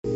Well,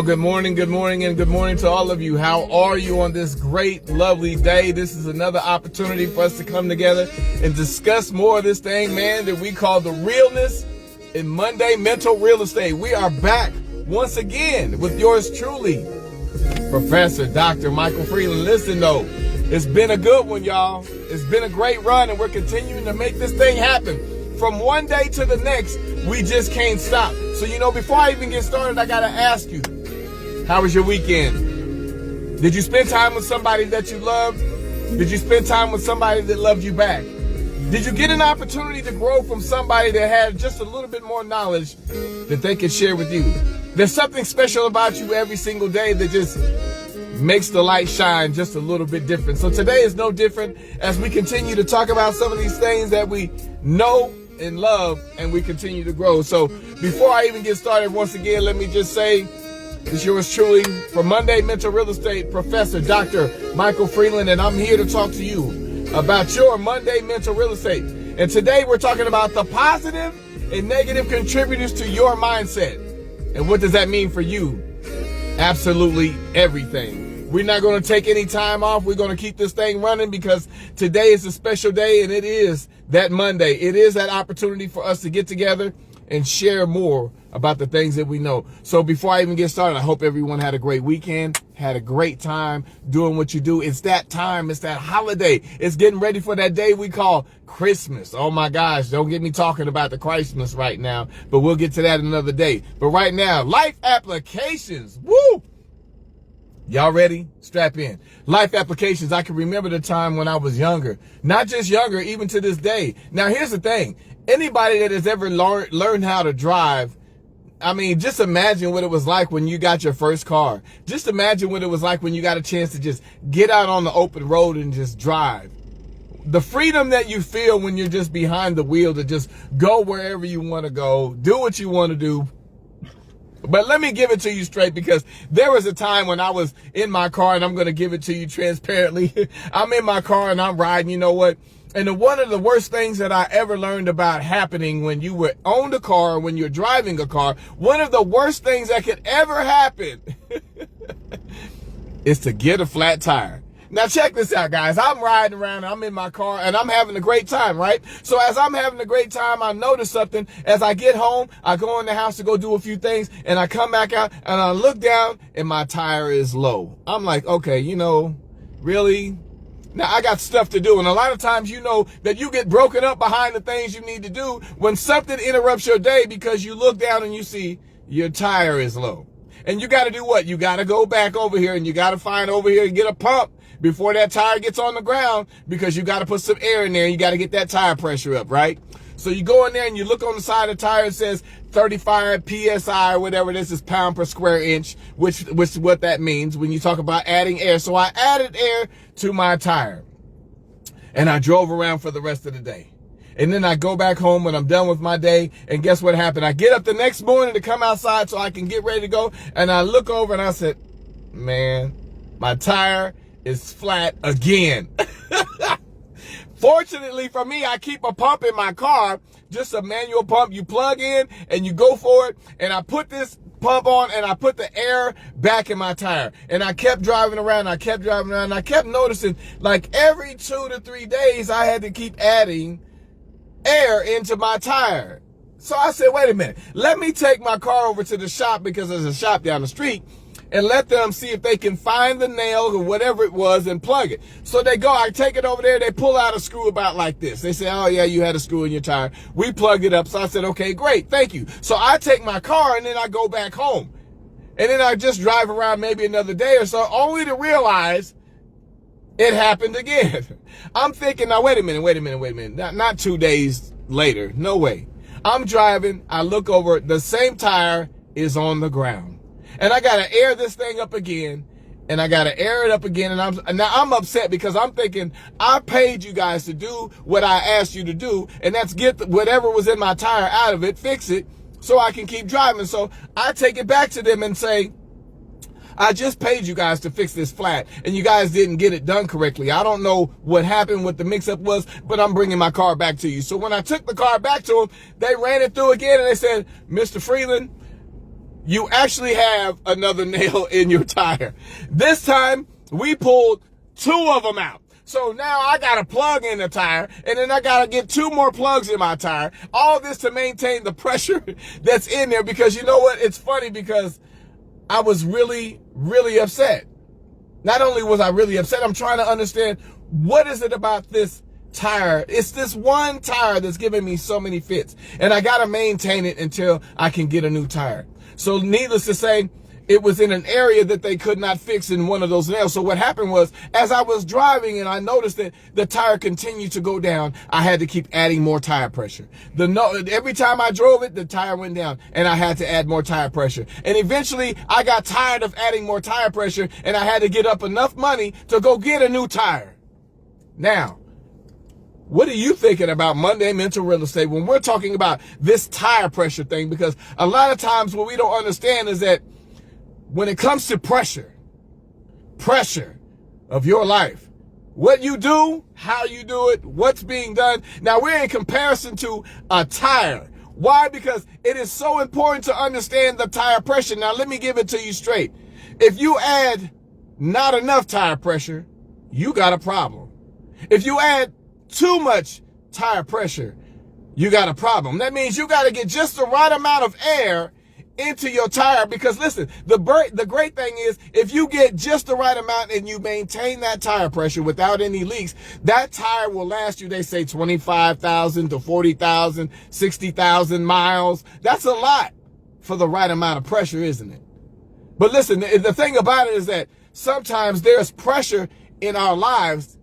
good morning, and good morning to all of you. How are you on this great, lovely day? This is another opportunity for us to come together and discuss more of this thing, man, that we call the realness in Monday Mental Real Estate. We are back once again with yours truly, Professor Dr. Michael Freeland. Listen, though, it's been a good one, y'all. It's been a great run, and we're continuing to make this thing happen. From one day to the next, we just can't stop. So, before I even get started, I got to ask you, how was your weekend? Did you spend time with somebody that you loved? Did you spend time with somebody that loved you back? Did you get an opportunity to grow from somebody that had just a little bit more knowledge that they could share with you? There's something special about you every single day that just makes the light shine just a little bit different. So today is no different as we continue to talk about some of these things that we know and love, and we continue to grow. So before I even get started, once again, let me just say, it's yours truly for Monday Mental Real Estate, Professor Dr. Michael Freeland, and I'm here to talk to you about your Monday Mental Real Estate. And today we're talking about the positive and negative contributors to your mindset. And what does that mean for you? Absolutely everything. We're not going to take any time off. We're going to keep this thing running because today is a special day, and it is that Monday. It is that opportunity for us to get together and share more about the things that we know. So before I even get started, I hope everyone had a great weekend, had a great time doing what you do. It's that time. It's that holiday. It's getting ready for that day we call Christmas. Oh my gosh, don't get me talking about the Christmas right now, but we'll get to that another day. But right now, life applications. Woo! Y'all ready? Strap in. Life applications. I can remember the time when I was younger. Not just younger, even to this day. Now, here's the thing. Anybody that has ever learned how to drive, just imagine what it was like when you got your first car. Just imagine what it was like when you got a chance to just get out on the open road and just drive. The freedom that you feel when you're just behind the wheel to just go wherever you want to go, do what you want to do. But let me give it to you straight, because there was a time when I was in my car, and I'm going to give it to you transparently. I'm in my car and I'm riding, you know what? And one of the worst things that I ever learned about happening when you were owned a car, when you're driving a car, one of the worst things that could ever happen is to get a flat tire. Now check this out, guys. I'm riding around, I'm in my car, and I'm having a great time, right? So as I'm having a great time, I notice something. As I get home, I go in the house to go do a few things, and I come back out, and I look down, and my tire is low. I'm like, okay, really? Now, I got stuff to do, and a lot of times that you get broken up behind the things you need to do when something interrupts your day because you look down and you see your tire is low. And you got to do what? You got to go back over here, and you got to find over here and get a pump before that tire gets on the ground, because you got to put some air in there, and you got to get that tire pressure up, right? So you go in there and you look on the side of the tire, it says 35 PSI or whatever this is, pound per square inch, which is what that means when you talk about adding air. So I added air to my tire, and I drove around for the rest of the day. And then I go back home when I'm done with my day, and guess what happened? I get up the next morning to come outside so I can get ready to go, and I look over and I said, man, my tire is flat again. Fortunately for me, I keep a pump in my car, just a manual pump. You plug in and you go for it. And I put this pump on and I put the air back in my tire. And I kept driving around. I kept noticing, like every 2 to 3 days, I had to keep adding air into my tire. So I said, wait a minute, let me take my car over to the shop, because there's a shop down the street, and let them see if they can find the nail or whatever it was and plug it. So they go, I take it over there, they pull out a screw about like this. They say, oh yeah, you had a screw in your tire. We plugged it up. So I said, okay, great, thank you. So I take my car and then I go back home. And then I just drive around maybe another day or so, only to realize it happened again. I'm thinking, now wait a minute. Not 2 days later, no way. I'm driving, I look over, the same tire is on the ground. And I got to air this thing up again. and I got to air it up again. And I'm upset because I'm thinking I paid you guys to do what I asked you to do, and that's get whatever was in my tire out of it, fix it, so I can keep driving. So I take it back to them and say, I just paid you guys to fix this flat, and you guys didn't get it done correctly. I don't know what happened, what the mix-up was, but I'm bringing my car back to you. So when I took the car back to them, they ran it through again, and they said, Mr. Freeland, you actually have another nail in your tire. This time, we pulled 2 of them out. So now I got a plug in the tire, and then I got to get 2 more plugs in my tire. All this to maintain the pressure that's in there, because you know what? It's funny because I was really, really upset. Not only was I really upset, I'm trying to understand, what is it about this tire? It's this one tire that's giving me so many fits, and I got to maintain it until I can get a new tire. So needless to say, it was in an area that they could not fix in one of those nails. So what happened was, as I was driving and I noticed that the tire continued to go down, I had to keep adding more tire pressure. Every time I drove it, the tire went down, and I had to add more tire pressure. And eventually I got tired of adding more tire pressure, and I had to get up enough money to go get a new tire. Now, what are you thinking about Monday Mental Real Estate when we're talking about this tire pressure thing? Because a lot of times what we don't understand is that when it comes to pressure of your life, what you do, how you do it, what's being done. Now, we're in comparison to a tire. Why? Because it is so important to understand the tire pressure. Now, let me give it to you straight. If you add not enough tire pressure, you got a problem. If you add too much tire pressure, you got a problem. That means you got to get just the right amount of air into your tire, because listen, the great thing is, if you get just the right amount and you maintain that tire pressure without any leaks, that tire will last you, they say 25,000 to 40,000, 60,000 miles. That's a lot for the right amount of pressure, isn't it? But listen, the thing about it is that sometimes there's pressure in our lives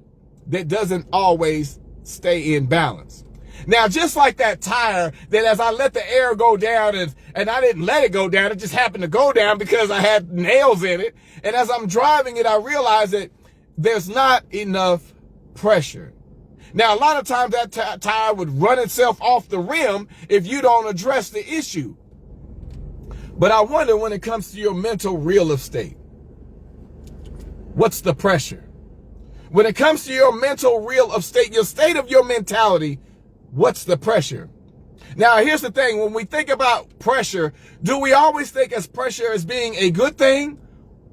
that doesn't always stay in balance. Now, just like that tire, that as I let the air go down, and I didn't let it go down, it just happened to go down because I had nails in it. And as I'm driving it, I realized that there's not enough pressure. Now, a lot of times that tire would run itself off the rim if you don't address the issue. But I wonder, when it comes to your mental real estate, what's the pressure? When it comes to your mental real estate, your state of your mentality, what's the pressure? Now, here's the thing. When we think about pressure, do we always think as pressure as being a good thing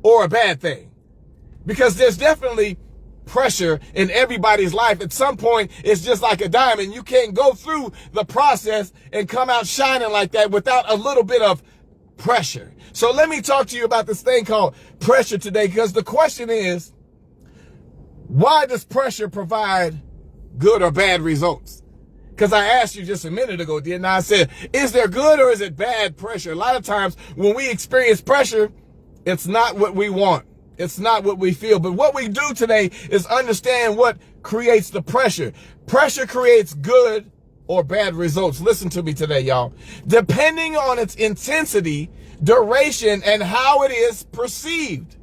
or a bad thing? Because there's definitely pressure in everybody's life. At some point, it's just like a diamond. You can't go through the process and come out shining like that without a little bit of pressure. So let me talk to you about this thing called pressure today, because the question is, why does pressure provide good or bad results? Because I asked you just a minute ago, didn't I? I said, is there good or is it bad pressure? A lot of times when we experience pressure, it's not what we want. It's not what we feel. But what we do today is understand what creates the pressure. Pressure creates good or bad results. Listen to me today, y'all. Depending on its intensity, duration, and how it is perceived.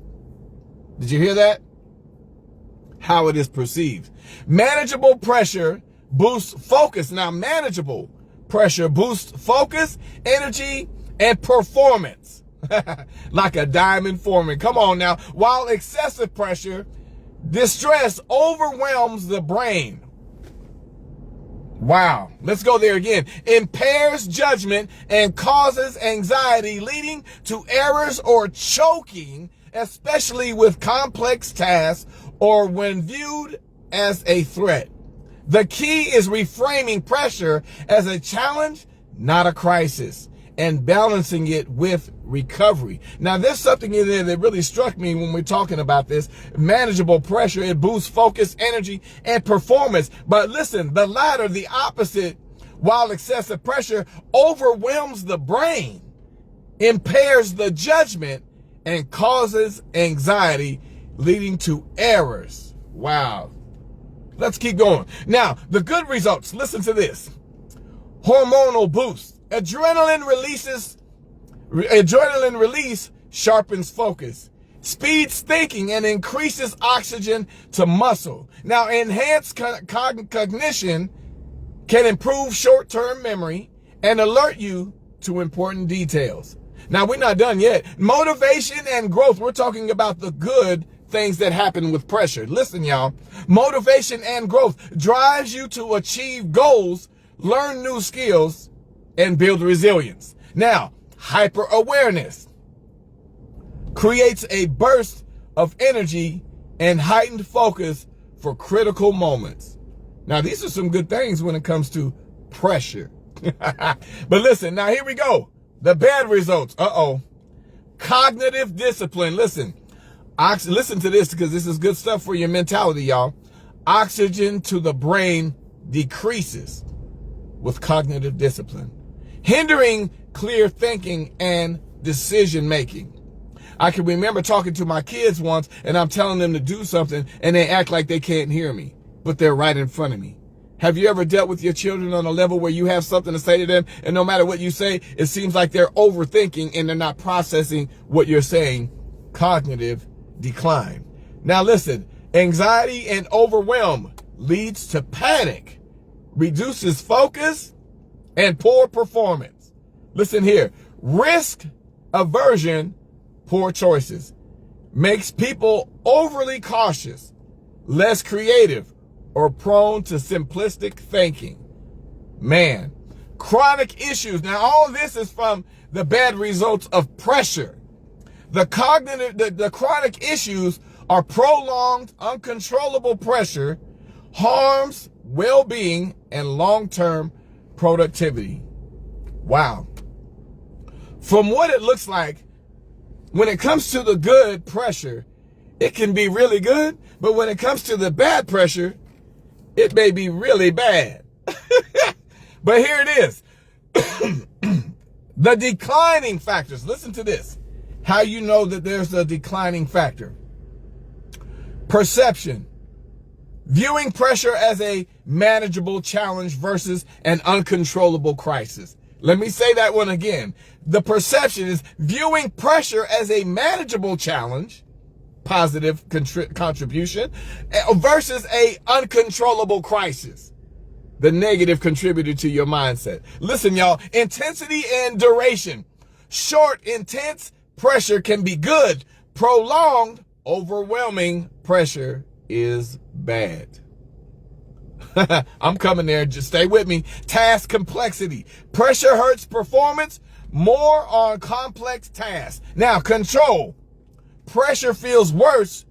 Did you hear that? How it is perceived. Manageable pressure boosts focus. Now, manageable pressure boosts focus, energy, and performance. Like a diamond forming. Come on now. While excessive pressure, distress overwhelms the brain. Wow. Let's go there again. Impairs judgment and causes anxiety, leading to errors or choking, especially with complex tasks or when viewed as a threat. The key is reframing pressure as a challenge, not a crisis, and balancing it with recovery. Now, there's something in there that really struck me when we're talking about this. Manageable pressure, it boosts focus, energy, and performance. But listen, the latter, the opposite, while excessive pressure overwhelms the brain, impairs the judgment, and causes anxiety, leading to errors. Wow. Let's keep going. Now, the good results. Listen to this. Hormonal boost. Adrenaline release sharpens focus. speeds thinking and increases oxygen to muscle. Now, enhanced cognition can improve short-term memory and alert you to important details. Now, we're not done yet. Motivation and growth. We're talking about the good things that happen with pressure. Listen, y'all. Motivation and growth drives you to achieve goals, learn new skills, and build resilience. Now, hyper-awareness creates a burst of energy and heightened focus for critical moments. Now, these are some good things when it comes to pressure. But listen, now here we go. The bad results. Cognitive discipline. Listen to this because this is good stuff for your mentality, y'all. Oxygen to the brain decreases with cognitive discipline, hindering clear thinking and decision making. I can remember talking to my kids once and I'm telling them to do something and they act like they can't hear me, but they're right in front of me. Have you ever dealt with your children on a level where you have something to say to them and no matter what you say, it seems like they're overthinking and they're not processing what you're saying? Cognitive decline. Now listen, anxiety and overwhelm leads to panic, reduces focus, and poor performance. Listen here, risk aversion, poor choices, makes people overly cautious, less creative, or prone to simplistic thinking. Man, chronic issues. Now, all this is from the bad results of pressure. The chronic issues are prolonged, uncontrollable pressure, harms well-being and long-term productivity. Wow. From what it looks like, when it comes to the good pressure, it can be really good, but when it comes to the bad pressure, it may be really bad. But here it is. The declining factors. Listen to this. How you know that there's a declining factor. Perception. Viewing pressure as a manageable challenge versus an uncontrollable crisis. Let me say that one again. The perception is viewing pressure as a manageable challenge, positive contribution, versus a uncontrollable crisis, the negative contributor to your mindset. Listen, y'all, intensity and duration. Short, intense pressure can be good. Prolonged, overwhelming pressure is bad. I'm coming there. Just stay with me. Task complexity. Pressure hurts performance more on complex tasks. Now, control. Pressure feels worse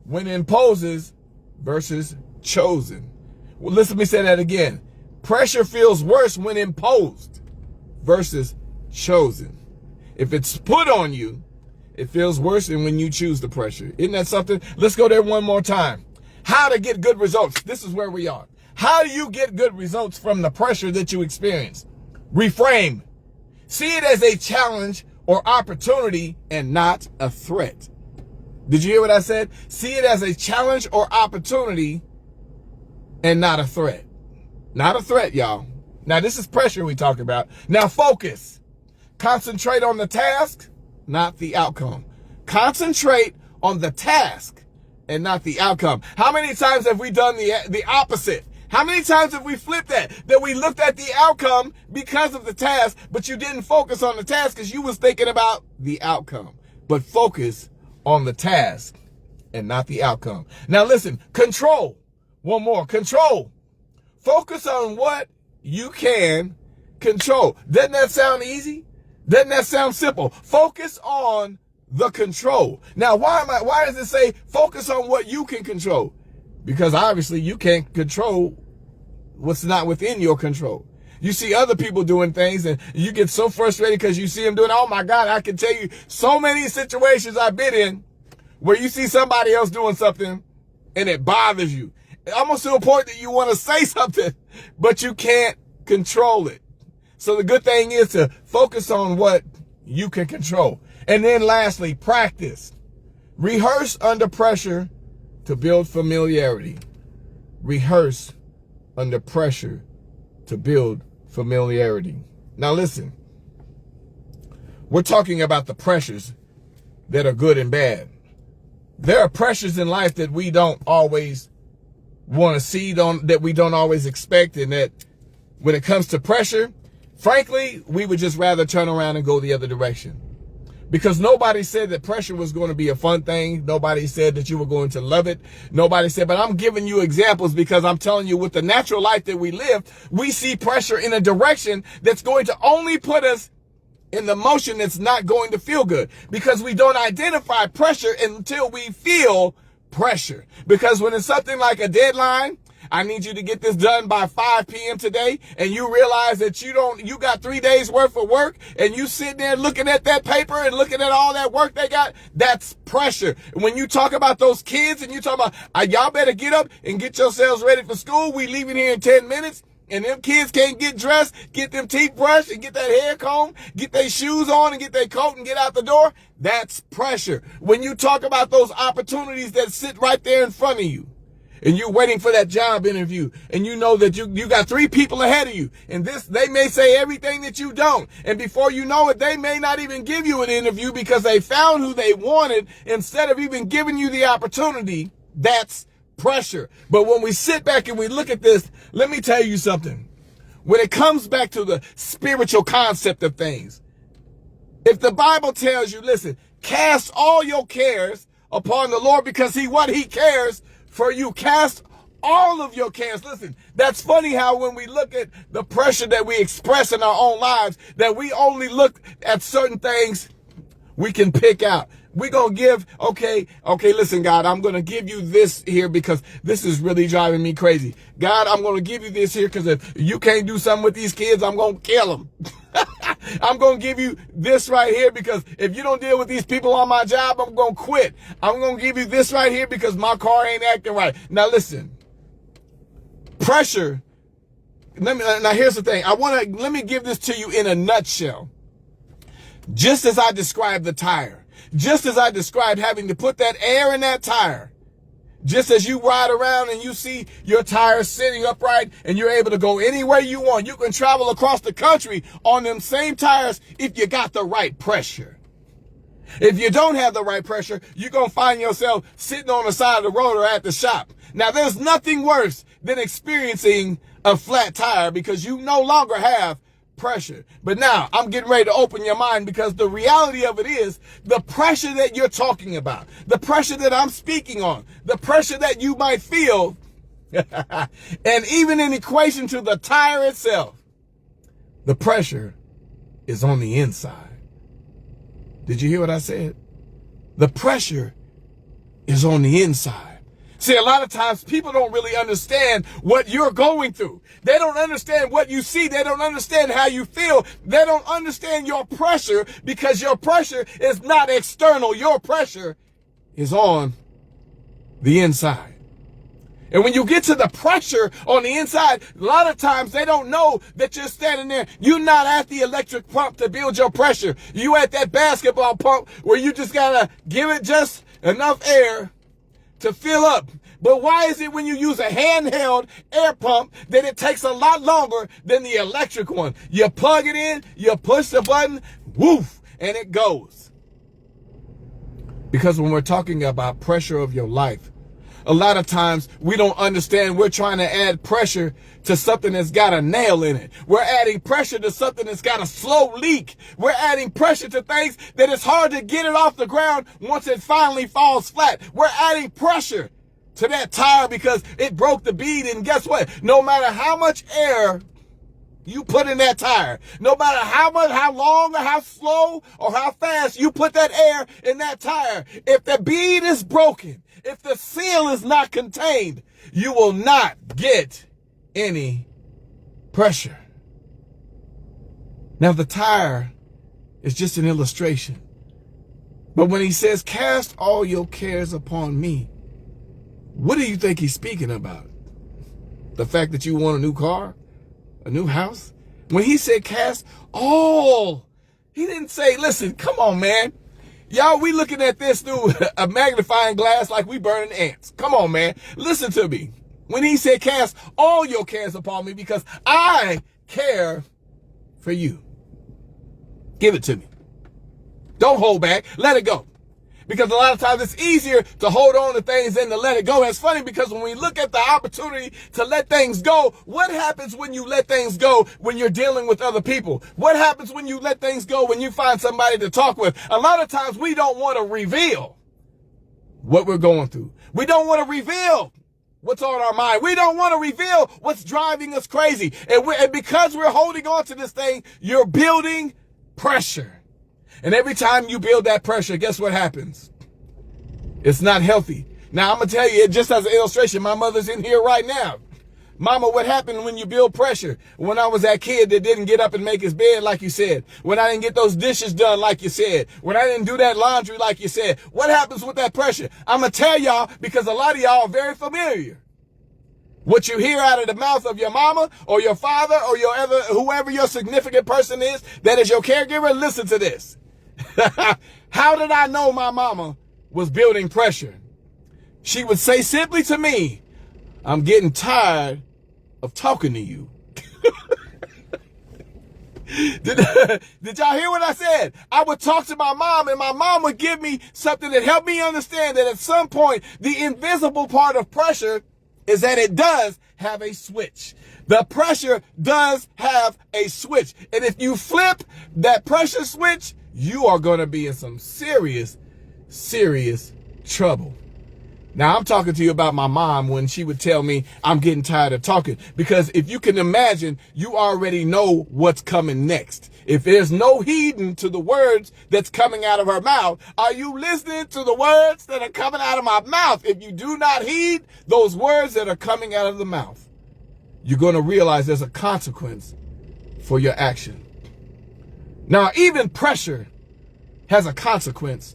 when imposes versus chosen. Well, listen to me say that again. Pressure feels worse when imposed versus chosen. If it's put on you, it feels worse than when you choose the pressure. Isn't that something? Let's go there one more time. How to get good results. This is where we are. How do you get good results from the pressure that you experience? Reframe. See it as a challenge or opportunity and not a threat. Did you hear what I said? See it as a challenge or opportunity and not a threat. Not a threat, y'all. Now, this is pressure we talk about. Now, focus. Concentrate on the task, not the outcome. Concentrate on the task and not the outcome. How many times have we done the opposite? How many times have we flipped that we looked at the outcome because of the task, but you didn't focus on the task because you was thinking about the outcome. But focus on the task and not the outcome. Now listen, control. One more, control. Focus on what you can control. Doesn't that sound easy? Doesn't that sound simple? Focus on the control. Now, why does it say focus on what you can control? Because obviously you can't control what's not within your control. You see other people doing things and you get so frustrated because you see them doing, oh my God, I can tell you so many situations I've been in where you see somebody else doing something and it bothers you. Almost to a point that you want to say something, but you can't control it. So the good thing is to focus on what you can control. And then lastly, practice. Rehearse under pressure to build familiarity. Rehearse under pressure to build familiarity. Now listen, we're talking about the pressures that are good and bad. There are pressures in life that we don't always want to see, that we don't always expect, and that when it comes to pressure, frankly, we would just rather turn around and go the other direction. Because nobody said that pressure was going to be a fun thing. Nobody said that you were going to love it. Nobody said, but I'm giving you examples because I'm telling you, with the natural life that we live, we see pressure in a direction that's going to only put us in the motion that's not going to feel good, because we don't identify pressure until we feel pressure. Because when it's something like a deadline, I need you to get this done by 5 p.m. today, and you realize that you got 3 days worth of work, and you sitting there looking at that paper and looking at all that work they got, that's pressure. When you talk about those kids and you talk about, y'all better get up and get yourselves ready for school. We leaving here in 10 minutes. And them kids can't get dressed, get them teeth brushed, and get that hair comb, get their shoes on and get their coat and get out the door. That's pressure. When you talk about those opportunities that sit right there in front of you, and you're waiting for that job interview, and you know that you got 3 people ahead of you, and they may say everything that you don't, and before you know it, they may not even give you an interview because they found who they wanted instead of even giving you the opportunity. That's pressure. But when we sit back and we look at this, let me tell you something. When it comes back to the spiritual concept of things, if the Bible tells you, listen, cast all your cares upon the Lord because he cares for you. Cast all of your cares. Listen, that's funny how when we look at the pressure that we express in our own lives, that we only look at certain things we can pick out. We're going to give, okay, listen, God, I'm going to give you this here because this is really driving me crazy. God, I'm going to give you this here because if you can't do something with these kids, I'm going to kill them. I'm going to give you this right here because if you don't deal with these people on my job, I'm going to quit. I'm going to give you this right here because my car ain't acting right. Now, listen, pressure. Now, here's the thing. Let me give this to you in a nutshell. Just as I described the tire, just as I described having to put that air in that tire, just as you ride around and you see your tires sitting upright and you're able to go anywhere you want. You can travel across the country on them same tires if you got the right pressure. If you don't have the right pressure, you're going to find yourself sitting on the side of the road or at the shop. Now, there's nothing worse than experiencing a flat tire because you no longer have pressure. But now I'm getting ready to open your mind, because the reality of it is the pressure that you're talking about, the pressure that I'm speaking on, the pressure that you might feel, and even in equation to the tire itself, the pressure is on the inside. Did you hear what I said? The pressure is on the inside. See, a lot of times people don't really understand what you're going through. They don't understand what you see. They don't understand how you feel. They don't understand your pressure because your pressure is not external. Your pressure is on the inside. And when you get to the pressure on the inside, a lot of times they don't know that you're standing there. You're not at the electric pump to build your pressure. You at that basketball pump where you just gotta give it just enough air to fill up. But why is it when you use a handheld air pump that it takes a lot longer than the electric one? You plug it in, you push the button, woof, and it goes. Because when we're talking about pressure of your life, a lot of times we don't understand we're trying to add pressure to something that's got a nail in it. We're adding pressure to something that's got a slow leak. We're adding pressure to things that it's hard to get it off the ground once it finally falls flat. We're adding pressure to that tire because it broke the bead. And guess what? No matter how much air you put in that tire, no matter how long or how slow or how fast you put that air in that tire, if the bead is broken, if the seal is not contained, you will not get any pressure. Now, the tire is just an illustration. But when he says, cast all your cares upon me, what do you think he's speaking about? The fact that you want a new car? A new house? When he said cast all, he didn't say, listen, come on, man. Y'all, we looking at this through a magnifying glass like we burning ants. Come on, man. Listen to me. When he said cast all your cares upon me because I care for you. Give it to me. Don't hold back. Let it go. Because a lot of times it's easier to hold on to things than to let it go. It's funny because when we look at the opportunity to let things go, what happens when you let things go when you're dealing with other people? What happens when you let things go when you find somebody to talk with? A lot of times we don't want to reveal what we're going through. We don't want to reveal what's on our mind. We don't want to reveal what's driving us crazy. And because we're holding on to this thing, you're building pressure. And every time you build that pressure, guess what happens? It's not healthy. Now, I'm going to tell you, just as an illustration, my mother's in here right now. Mama, what happened when you build pressure? When I was that kid that didn't get up and make his bed like you said. When I didn't get those dishes done like you said. When I didn't do that laundry like you said. What happens with that pressure? I'm going to tell y'all because a lot of y'all are very familiar. What you hear out of the mouth of your mama or your father or whoever your significant person is that is your caregiver, listen to this. How did I know my mama was building pressure? She would say simply to me, I'm getting tired of talking to you. Did y'all hear what I said? I would talk to my mom and my mom would give me something that helped me understand that at some point, the invisible part of pressure is that it does have a switch. The pressure does have a switch. And if you flip that pressure switch, you are going to be in some serious, serious trouble. Now, I'm talking to you about my mom when she would tell me I'm getting tired of talking. Because if you can imagine, you already know what's coming next. If there's no heeding to the words that's coming out of her mouth, are you listening to the words that are coming out of my mouth? If you do not heed those words that are coming out of the mouth, you're going to realize there's a consequence for your action. Now, even pressure has a consequence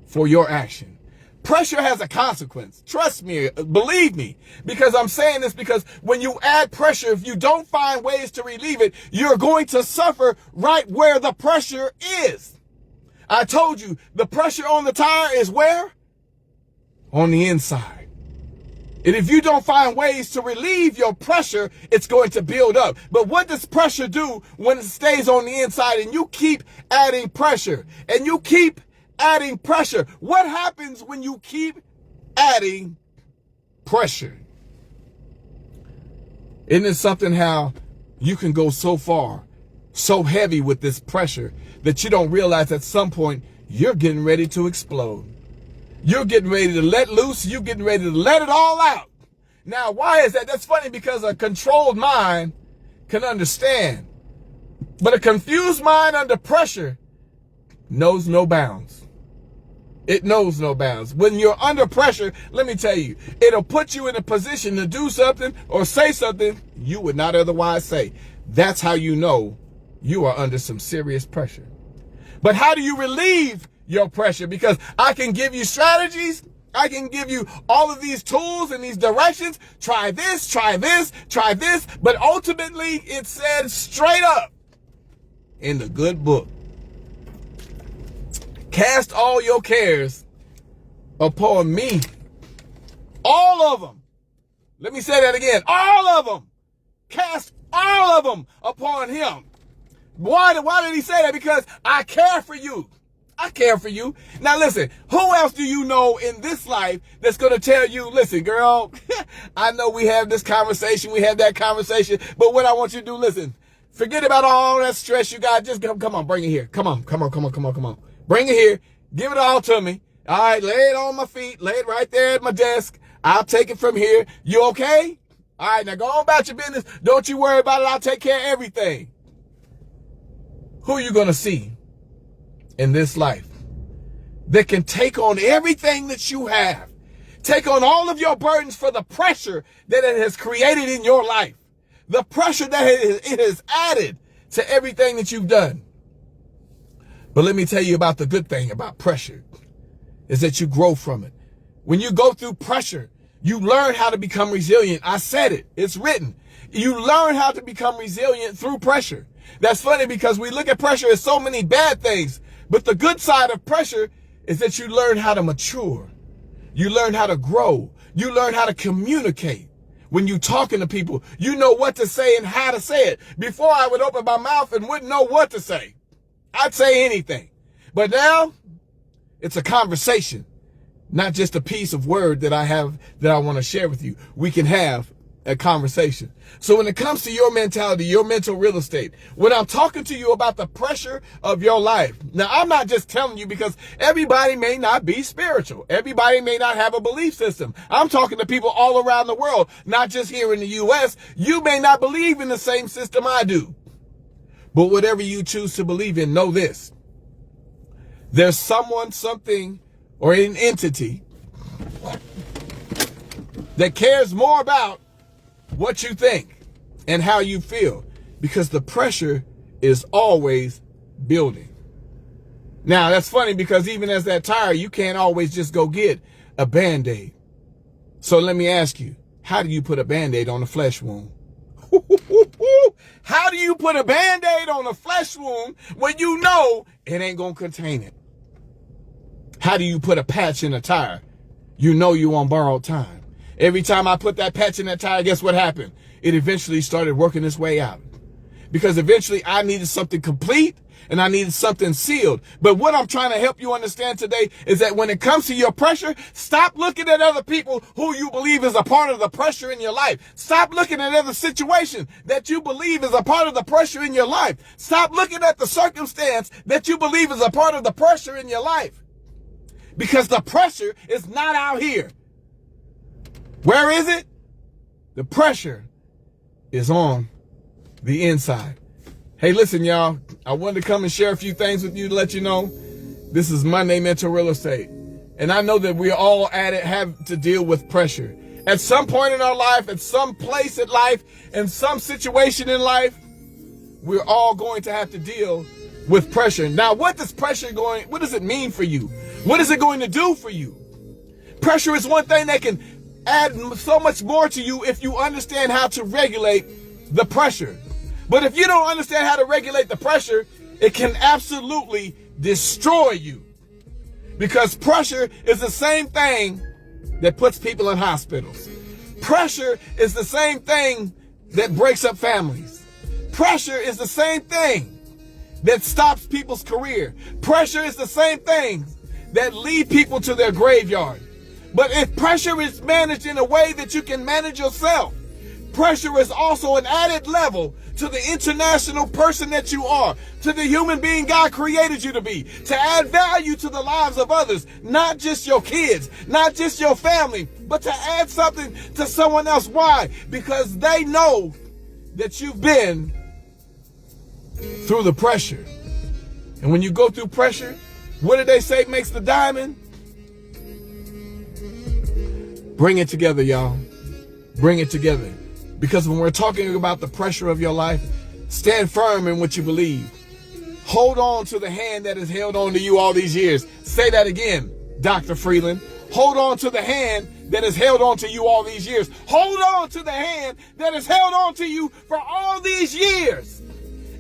for your action. Pressure has a consequence. Trust me, believe me, because I'm saying this because when you add pressure, if you don't find ways to relieve it, you're going to suffer right where the pressure is. I told you the pressure on the tire is where? On the inside. And if you don't find ways to relieve your pressure, it's going to build up. But what does pressure do when it stays on the inside and you keep adding pressure and you keep adding pressure? What happens when you keep adding pressure? Isn't it something how you can go so far, so heavy with this pressure that you don't realize at some point you're getting ready to explode. You're getting ready to let loose. You're getting ready to let it all out. Now, why is that? That's funny because a controlled mind can understand. But a confused mind under pressure knows no bounds. It knows no bounds. When you're under pressure, let me tell you, it'll put you in a position to do something or say something you would not otherwise say. That's how you know you are under some serious pressure. But how do you relieve your pressure? Because I can give you strategies. I can give you all of these tools and these directions. Try this, try this, try this. But ultimately, it said straight up in the good book, cast all your cares upon me. All of them. Let me say that again. All of them. Cast all of them upon him. Why did he say that? Because I care for you. I care for you. Now listen, who else do you know in this life that's going to tell you, listen, girl, I know we have this conversation, we have that conversation, but what I want you to do, listen, forget about all that stress you got. Just come on, bring it here. Come on. Bring it here. Give it all to me. All right, lay it on my feet. Lay it right there at my desk. I'll take it from here. You okay? All right, now go on about your business. Don't you worry about it. I'll take care of everything. Who are you going to see in this life that can take on everything that you have, take on all of your burdens for the pressure that it has created in your life, the pressure that it has added to everything that you've done? But let me tell you about the good thing about pressure is that you grow from it. When you go through pressure, you learn how to become resilient. I said it. It's written. You learn how to become resilient through pressure. That's funny because we look at pressure as so many bad things, but the good side of pressure is that you learn how to mature. You learn how to grow. You learn how to communicate. When you're talking to people, you know what to say and how to say it. Before, I would open my mouth and wouldn't know what to say. I'd say anything. But now, It's a conversation, not just a piece of word that I have that I want to share with you. We can have a conversation. So when it comes to your mentality, your mental real estate, when I'm talking to you about the pressure of your life, now I'm not just telling you because everybody may not be spiritual. Everybody may not have a belief system. I'm talking to people all around the world, not just here in the U.S. You may not believe in the same system I do. But whatever you choose to believe in, know this. There's someone, something, or an entity that cares more about what you think and how you feel, because the pressure is always building. Now, that's funny because even as that tire, you can't always just go get a Band-Aid. So let me ask you, how do you put a Band-Aid on a flesh wound? How do you put a Band-Aid on a flesh wound when you know it ain't gonna contain it? How do you put a patch in a tire? You know you on borrowed time. Every time I put that patch in that tire, guess what happened? It eventually started working its way out. Because eventually I needed something complete and I needed something sealed. But what I'm trying to help you understand today is that when it comes to your pressure, stop looking at other people who you believe is a part of the pressure in your life. Stop looking at other situations that you believe is a part of the pressure in your life. Stop looking at the circumstance that you believe is a part of the pressure in your life. Because the pressure is not out here. Where is it? The pressure is on the inside. Hey, listen, y'all. I wanted to come and share a few things with you to let you know this is Monday Mental Real Estate. And I know that we all at it have to deal with pressure. At some point in our life, at some place in life, in some situation in life, we're all going to have to deal with pressure. Now, what does it mean for you? What is it going to do for you? Pressure is one thing that can add so much more to you if you understand how to regulate the pressure. But if you don't understand how to regulate the pressure, it can absolutely destroy you. Because pressure is the same thing that puts people in hospitals. Pressure is the same thing that breaks up families. Pressure is the same thing that stops people's career. Pressure is the same thing that lead people to their graveyard. But if pressure is managed in a way that you can manage yourself, pressure is also an added level to the international person that you are, to the human being God created you to be, to add value to the lives of others, not just your kids, not just your family, but to add something to someone else. Why? Because they know that you've been through the pressure. And when you go through pressure, what did they say makes the diamond? Bring it together, y'all. Bring it together. Because when we're talking about the pressure of your life, stand firm in what you believe. Hold on to the hand that has held on to you all these years. Say that again, Dr. Freeland. Hold on to the hand that has held on to you all these years. Hold on to the hand that has held on to you for all these years.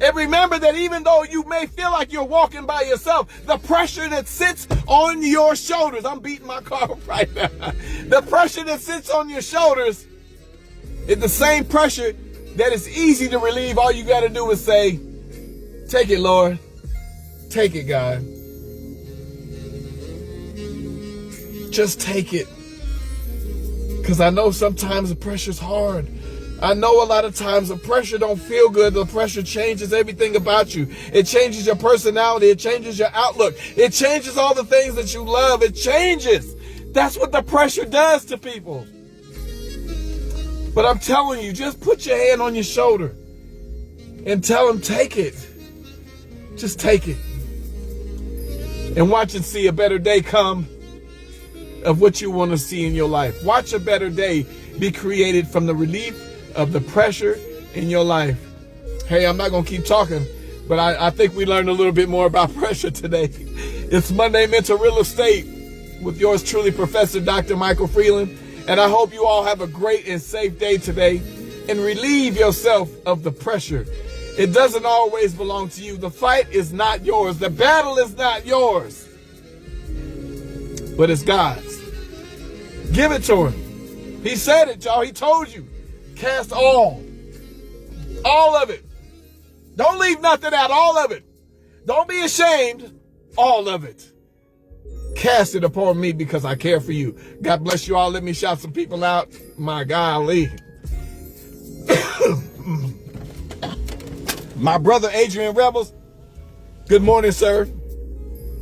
And remember that even though you may feel like you're walking by yourself, the pressure that sits on your shoulders, I'm beating my car right now. The pressure that sits on your shoulders is the same pressure that is easy to relieve. All you got to do is say, take it, Lord. Take it, God. Just take it. Because I know sometimes the pressure's hard. I know a lot of times the pressure don't feel good. The pressure changes everything about you. It changes your personality. It changes your outlook. It changes all the things that you love. It changes. That's what the pressure does to people. But I'm telling you, just put your hand on your shoulder and tell them, take it. Just take it. And watch and see a better day come of what you want to see in your life. Watch a better day be created from the relief of the pressure in your life. Hey, I'm not going to keep talking, but I think we learned a little bit more about pressure today. It's Monday Mental Real Estate with yours truly, Professor Dr. Michael Freeland. And I hope you all have a great and safe day today and relieve yourself of the pressure. It doesn't always belong to you. The fight is not yours. The battle is not yours, but it's God's. Give it to him. He said it, y'all. He told you. Cast all of it. Don't leave nothing out, all of it. Don't be ashamed, all of it. Cast it upon me because I care for you. God bless you all. Let me shout some people out. My golly. My brother Adrian Rebels, good morning, sir.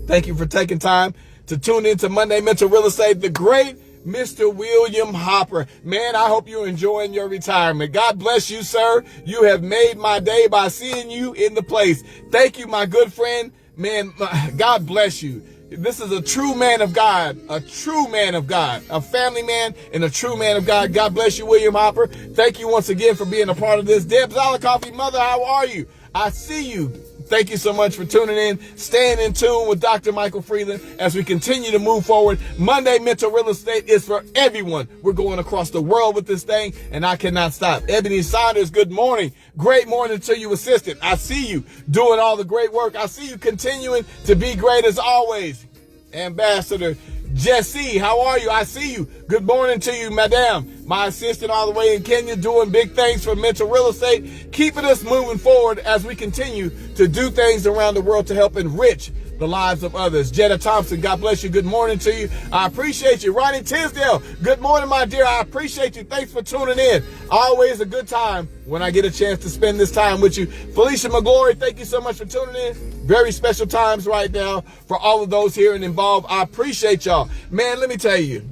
Thank you for taking time to tune into Monday Mental Real Estate. The great Mr. William Hopper. Man, I hope you're enjoying your retirement. God bless you, sir. You have made my day by seeing you in the place. Thank you, my good friend. Man, God bless you. This is a true man of God, a true man of God, a family man and a true man of God. God bless you, William Hopper. Thank you once again for being a part of this. Deb Zolikoff, mother, how are you? I see you. Thank you so much for tuning in, staying in tune with Dr. Michael Freeland as we continue to move forward. Monday Mental Real Estate is for everyone. We're going across the world with this thing, and I cannot stop. Ebony Saunders, good morning. Great morning to you, assistant. I see you doing all the great work. I see you continuing to be great as always. Ambassador Jesse, how are you? I see you. Good morning to you, madam. My assistant all the way in Kenya, doing big things for mental real estate, keeping us moving forward as we continue to do things around the world to help enrich the lives of others. Jetta Thompson, God bless you. Good morning to you. I appreciate you. Ronnie Tisdale, good morning, my dear. I appreciate you. Thanks for tuning in. Always a good time when I get a chance to spend this time with you. Felicia McGlory, thank you so much for tuning in. Very special times right now for all of those here and involved. I appreciate y'all. Man, let me tell you,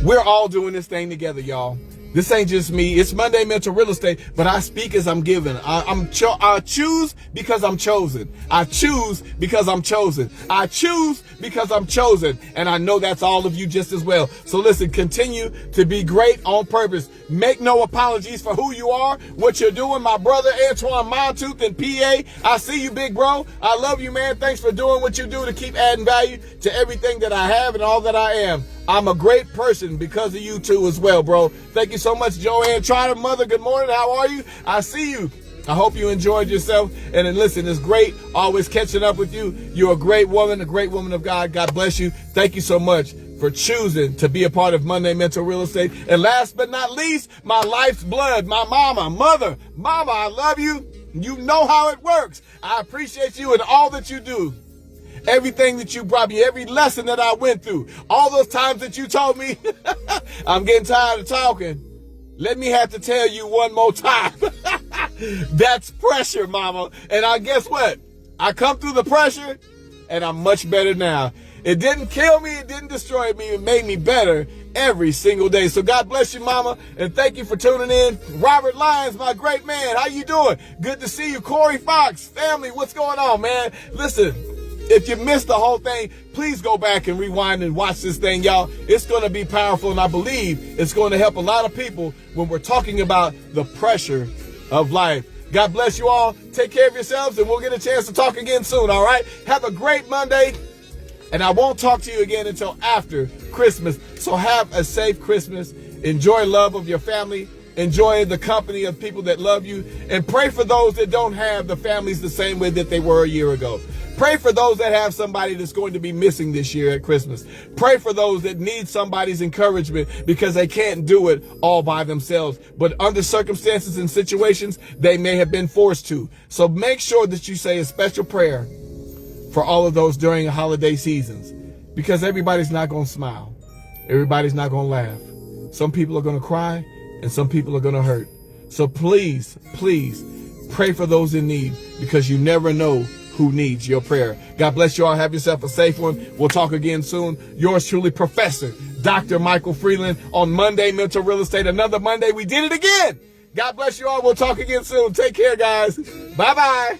we're all doing this thing together, y'all. This ain't just me. It's Monday Mental Real Estate, but I speak as I'm given. I choose because I'm chosen. I choose because I'm chosen. I choose because I'm chosen. And I know that's all of you just as well. So listen, continue to be great on purpose. Make no apologies for who you are, what you're doing. My brother Antoine Montooth in PA, I see you, big bro. I love you, man. Thanks for doing what you do to keep adding value to everything that I have and all that I am. I'm a great person because of you too as well, bro. Thank you so much, Joanne Trotter. Mother, good morning. How are you? I see you. I hope you enjoyed yourself. And then listen, it's great always catching up with you. You're a great woman of God. God bless you. Thank you so much for choosing to be a part of Monday Mental Real Estate. And last but not least, my life's blood, my mother, I love you. You know how it works. I appreciate you and all that you do. Everything that you brought me, every lesson that I went through, all those times that you told me, I'm getting tired of talking. Let me have to tell you one more time. That's pressure, mama. And I guess what? I come through the pressure and I'm much better now. It didn't kill me. It didn't destroy me. It made me better every single day. So God bless you, mama. And thank you for tuning in. Robert Lyons, my great man. How you doing? Good to see you. Corey Fox, family. What's going on, man? Listen. If you missed the whole thing, please go back and rewind and watch this thing, y'all. It's going to be powerful, and I believe it's going to help a lot of people when we're talking about the pressure of life. God bless you all. Take care of yourselves, and we'll get a chance to talk again soon, all right? Have a great Monday, and I won't talk to you again until after Christmas. So have a safe Christmas. Enjoy love of your family. Enjoy the company of people that love you, and pray for those that don't have the families the same way that they were a year ago. Pray for those that have somebody that's going to be missing this year at Christmas. Pray for those that need somebody's encouragement because they can't do it all by themselves. But under circumstances and situations, they may have been forced to. So make sure that you say a special prayer for all of those during the holiday seasons, because everybody's not going to smile. Everybody's not going to laugh. Some people are going to cry and some people are going to hurt. So please, please pray for those in need, because you never know who needs your prayer. God bless you all. Have yourself a safe one. We'll talk again soon. Yours truly, Professor Dr. Michael Freeland on Monday Mental Real Estate. Another Monday. We did it again. God bless you all. We'll talk again soon. Take care, guys. Bye-bye.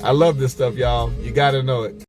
I love this stuff, y'all. You got to know it.